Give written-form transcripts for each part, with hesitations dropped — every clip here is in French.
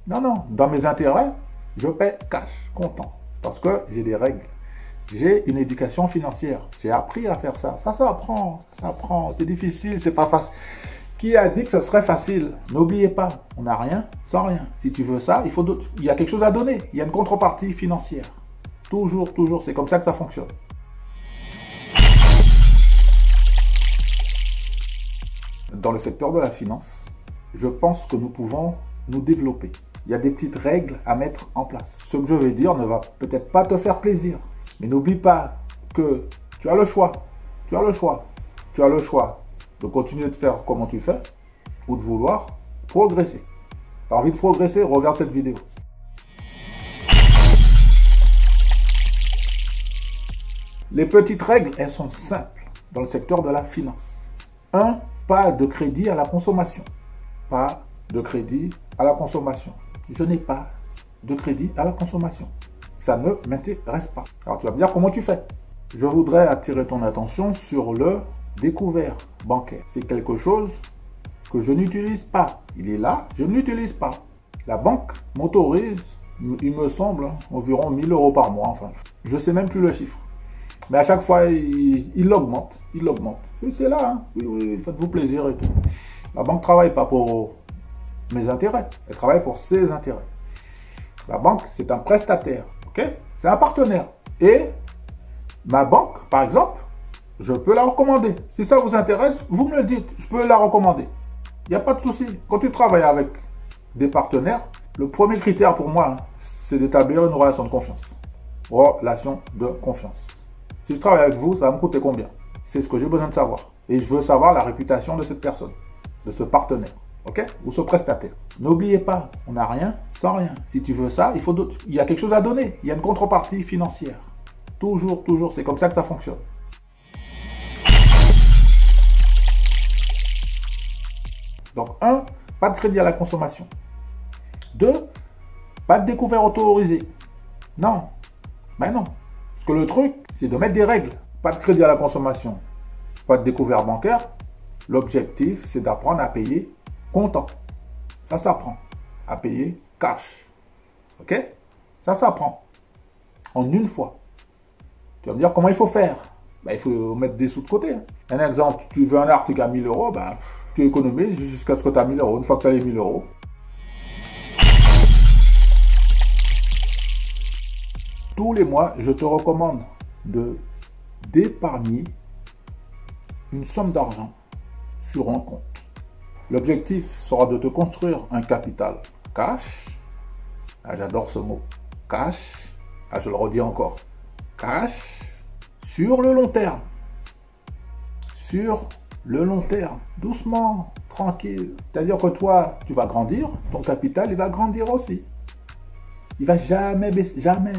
Non, non, dans mes intérêts, je paie cash, comptant. Parce que j'ai des règles. J'ai une éducation financière. J'ai appris à faire ça. Ça s'apprend, ça s'apprend. C'est difficile, c'est pas facile. Qui a dit que ce serait facile? N'oubliez pas, on n'a rien sans rien. Si tu veux ça, il y a quelque chose à donner. Il y a une contrepartie financière. Toujours, toujours, c'est comme ça que ça fonctionne. Dans le secteur de la finance, je pense que nous pouvons nous développer. Il y a des petites règles à mettre en place. Ce que je vais dire ne va peut-être pas te faire plaisir. Mais n'oublie pas que tu as le choix. Tu as le choix. Tu as le choix de continuer de faire comme tu fais ou de vouloir progresser. Tu as envie de progresser? Regarde cette vidéo. Les petites règles, elles sont simples dans le secteur de la finance. 1. Pas de crédit à la consommation. Pas de crédit à la consommation. Je n'ai pas de crédit à la consommation. Ça ne m'intéresse pas. Alors tu vas me dire comment tu fais. Je voudrais attirer ton attention sur le découvert bancaire. C'est quelque chose que je n'utilise pas. Il est là, je ne l'utilise pas. La banque m'autorise, il me semble, environ 1000 € par mois. Enfin, je ne sais même plus le chiffre. Mais à chaque fois, il l'augmente. Il l'augmente. C'est là, hein. Oui, oui, faites-vous plaisir et tout. La banque ne travaille pas pour mes intérêts. Elle travaille pour ses intérêts. La banque, c'est un prestataire. Ok? C'est un partenaire. Et ma banque, par exemple, je peux la recommander. Si ça vous intéresse, vous me le dites. Je peux la recommander. Il n'y a pas de souci. Quand tu travailles avec des partenaires, le premier critère pour moi, c'est d'établir une relation de confiance. Relation de confiance. Si je travaille avec vous, ça va me coûter combien? C'est ce que j'ai besoin de savoir. Et je veux savoir la réputation de cette personne, de ce partenaire, ok? Ou ce prestataire. N'oubliez pas, on n'a rien sans rien. Si tu veux ça, il y a quelque chose à donner. Il y a une contrepartie financière. Toujours, toujours, c'est comme ça que ça fonctionne. Donc, 1, pas de crédit à la consommation. 2, pas de découvert autorisé. Non, ben non. Parce que le truc, c'est de mettre des règles. Pas de crédit à la consommation, pas de découvert bancaire. L'objectif, c'est d'apprendre à payer comptant. Ça s'apprend. À payer cash. Ok? Ça s'apprend. En une fois. Tu vas me dire comment il faut faire. Ben, il faut mettre des sous de côté. Un exemple, tu veux un article à 1000 €, ben, tu économises jusqu'à ce que tu as 1000 €. Une fois que tu as les 1000 €. Tous les mois, je te recommande d'épargner une somme d'argent sur un compte. L'objectif sera de te construire un capital cash. Ah, j'adore ce mot. Cash. Ah, je le redis encore. Cash. Sur le long terme. Sur le long terme. Doucement, tranquille. C'est-à-dire que toi, tu vas grandir. Ton capital, il va grandir aussi. Il va jamais baisser. Jamais.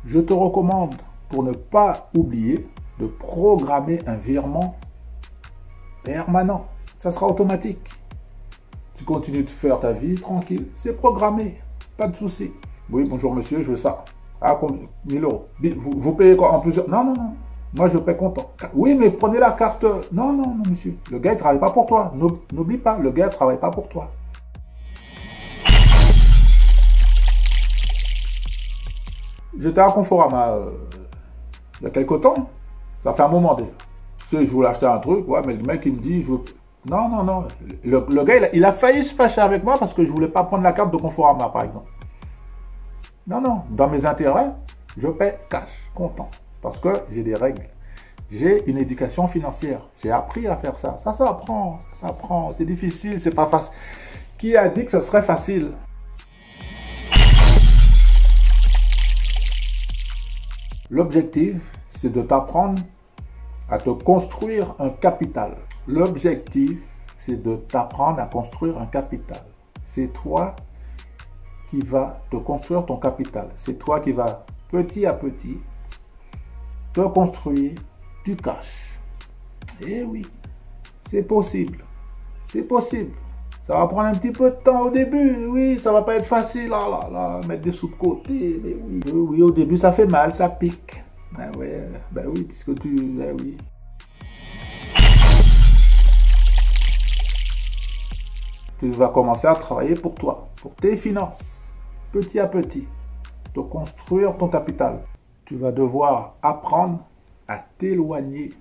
Je te recommande, pour ne pas oublier, de programmer un virement permanent. Ça sera automatique. Tu continues de faire ta vie tranquille. C'est programmé. Pas de souci. Oui, bonjour monsieur, je veux ça. Ah, combien? 1000 €. Vous payez quoi en plusieurs? Non, non, non. Moi, je paie comptant. Oui, mais prenez la carte. Non, non, non, monsieur. Le gars, il ne travaille pas pour toi. N'oublie pas, le gars ne travaille pas pour toi. J'étais à Conforama il y a quelques temps. Ça fait un moment déjà. Tu sais, je voulais acheter un truc, ouais, mais le mec, il me dit, je veux... Non, non, non. Le gars, il a failli se fâcher avec moi parce que je ne voulais pas prendre la carte de Conforama, par exemple. Non, non. Dans mes intérêts, je paie cash, comptant. Parce que j'ai des règles. J'ai une éducation financière. J'ai appris à faire ça. Ça s'apprend, ça s'apprend. C'est difficile, c'est pas facile. Qui a dit que ce serait facile? L'objectif, c'est de t'apprendre à te construire un capital. L'objectif, c'est de t'apprendre à construire un capital. C'est toi qui vas te construire ton capital. C'est toi qui vas, petit à petit, te construire du cash. Eh oui, c'est possible. C'est possible. Ça va prendre un petit peu de temps au début, oui, ça va pas être facile, là, là, là, mettre des sous de côté, mais oui. Oui, au début, ça fait mal, ça pique. Ah ouais, ben oui, puisque tu, ben oui. Tu vas commencer à travailler pour toi, pour tes finances, petit à petit, de construire ton capital. Tu vas devoir apprendre à t'éloigner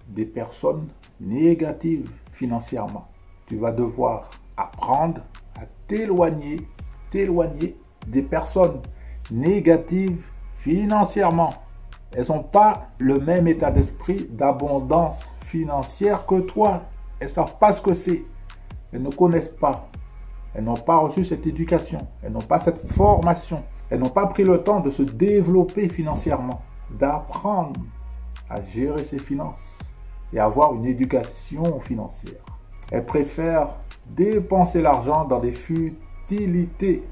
des personnes négatives financièrement. Tu vas devoir apprendre à t'éloigner des personnes négatives financièrement. Elles n'ont pas le même état d'esprit d'abondance financière que toi. Elles ne savent pas ce que c'est. Elles ne connaissent pas. Elles n'ont pas reçu cette éducation. Elles n'ont pas cette formation. Elles n'ont pas pris le temps de se développer financièrement, d'apprendre à gérer ses finances et avoir une éducation financière. Elles préfèrent dépenser l'argent dans des futilités.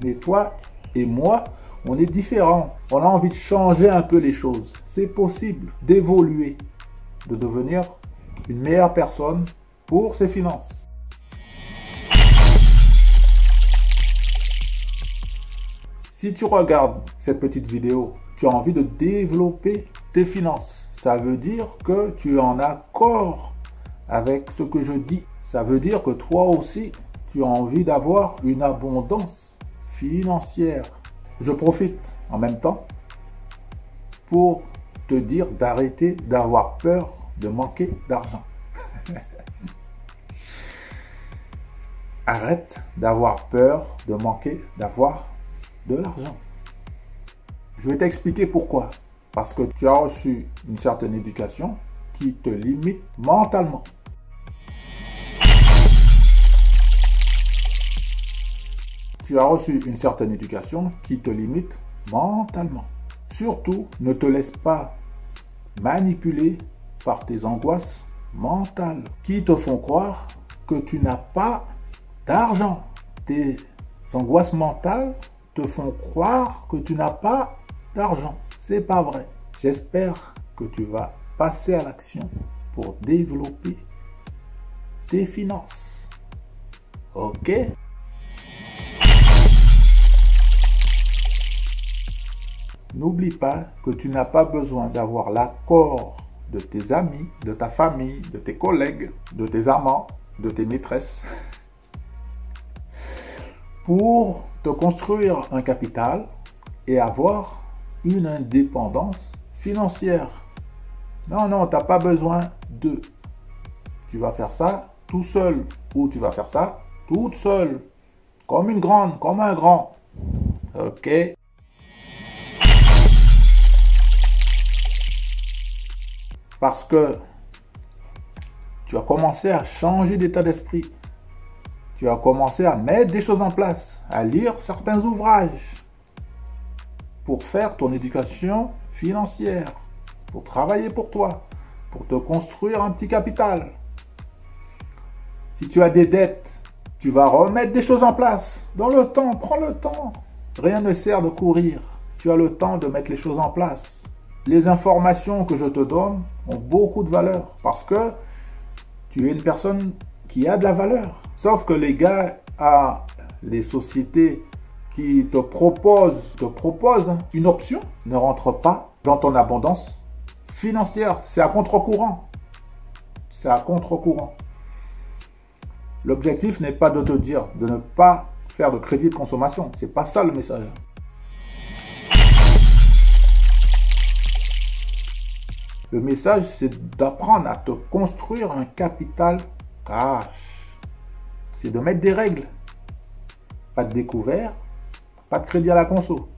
Mais toi et moi, on est différents. On a envie de changer un peu les choses. C'est possible d'évoluer, de devenir une meilleure personne pour ses finances. Si tu regardes cette petite vidéo, tu as envie de développer tes finances. Ça veut dire que tu es en accord avec ce que je dis. Ça veut dire que toi aussi, tu as envie d'avoir une abondance financière. Je profite en même temps pour te dire d'arrêter d'avoir peur de manquer d'argent. Arrête d'avoir peur de manquer d'avoir de l'argent. Je vais t'expliquer pourquoi. Parce que tu as reçu une certaine éducation qui te limite mentalement. Tu as reçu une certaine éducation qui te limite mentalement. Surtout, ne te laisse pas manipuler par tes angoisses mentales qui te font croire que tu n'as pas d'argent. Tes angoisses mentales te font croire que tu n'as pas d'argent. C'est pas vrai. J'espère que tu vas passer à l'action pour développer tes finances. Ok? N'oublie pas que tu n'as pas besoin d'avoir l'accord de tes amis, de ta famille, de tes collègues, de tes amants, de tes maîtresses pour te construire un capital et avoir une indépendance financière. Non, non, tu n'as pas besoin d'eux. Tu vas faire ça tout seul ou tu vas faire ça toute seule. Comme une grande, comme un grand. Ok? Parce que tu as commencé à changer d'état d'esprit. Tu as commencé à mettre des choses en place, à lire certains ouvrages pour faire ton éducation financière, pour travailler pour toi, pour te construire un petit capital. Si tu as des dettes, tu vas remettre des choses en place. Dans le temps, prends le temps. Rien ne sert de courir. Tu as le temps de mettre les choses en place. Les informations que je te donne ont beaucoup de valeur parce que tu es une personne qui a de la valeur. Sauf que les gars, les sociétés qui te proposent une option ne rentrent pas dans ton abondance financière. C'est à contre-courant. C'est à contre-courant. L'objectif n'est pas de te dire de ne pas faire de crédit de consommation. C'est pas ça le message. Le message, c'est d'apprendre à te construire un capital cash. C'est de mettre des règles. Pas de découvert, pas de crédit à la conso.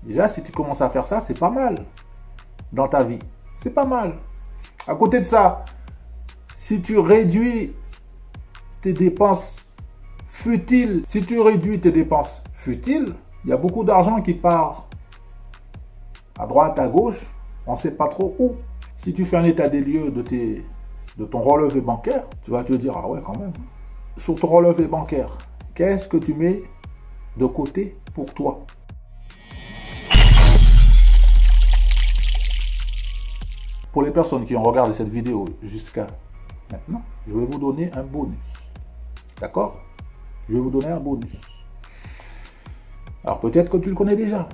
Déjà, si tu commences à faire ça, c'est pas mal dans ta vie. C'est pas mal. À côté de ça, si tu réduis tes dépenses futiles, il y a beaucoup d'argent qui part à droite, à gauche, on ne sait pas trop où. Si tu fais un état des lieux de ton relevé bancaire, tu vas te dire, ah ouais, quand même. Sur ton relevé bancaire, qu'est-ce que tu mets de côté pour toi? Pour les personnes qui ont regardé cette vidéo jusqu'à maintenant, je vais vous donner un bonus. D'accord? Je vais vous donner un bonus. Alors peut-être que tu le connais déjà,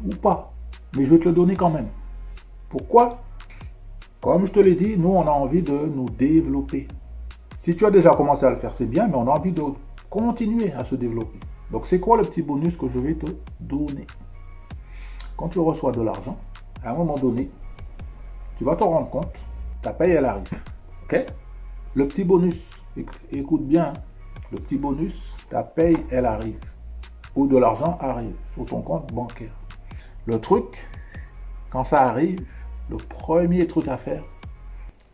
ou pas, mais je vais te le donner quand même. Pourquoi? Comme je te l'ai dit, nous on a envie de nous développer. Si tu as déjà commencé à le faire, c'est bien, mais on a envie de continuer à se développer. Donc, c'est quoi le petit bonus que je vais te donner? Quand tu reçois de l'argent, à un moment donné, tu vas te rendre compte, ta paye, elle arrive. OK? Le petit bonus, écoute bien, le petit bonus, ta paye, elle arrive. Ou de l'argent arrive sur ton compte bancaire. Le truc, quand ça arrive, le premier truc à faire,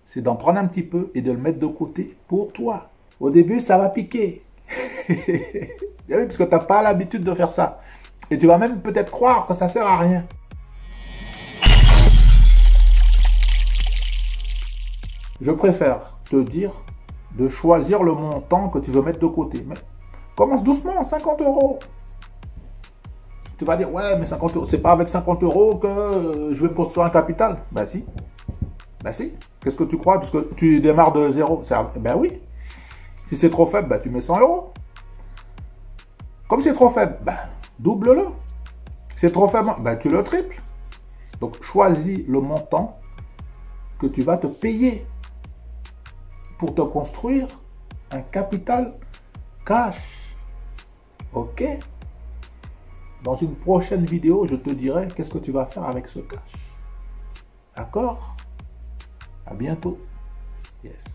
c'est d'en prendre un petit peu et de le mettre de côté pour toi. Au début, ça va piquer. Parce que tu n'as pas l'habitude de faire ça. Et tu vas même peut-être croire que ça ne sert à rien. Je préfère te dire de choisir le montant que tu veux mettre de côté. Mais commence doucement, 50 euros. Tu vas dire, ouais, mais 50 euros, c'est pas avec 50 euros que je vais construire un capital. Ben si. Ben si. Qu'est-ce que tu crois, puisque tu démarres de zéro? Ben oui. Si c'est trop faible, ben tu mets 100 euros. Comme c'est trop faible, ben double-le. C'est trop faible, ben tu le triples. Donc choisis le montant que tu vas te payer pour te construire un capital cash. Ok? Dans une prochaine vidéo, je te dirai qu'est-ce que tu vas faire avec ce cash. D'accord? À bientôt. Yes.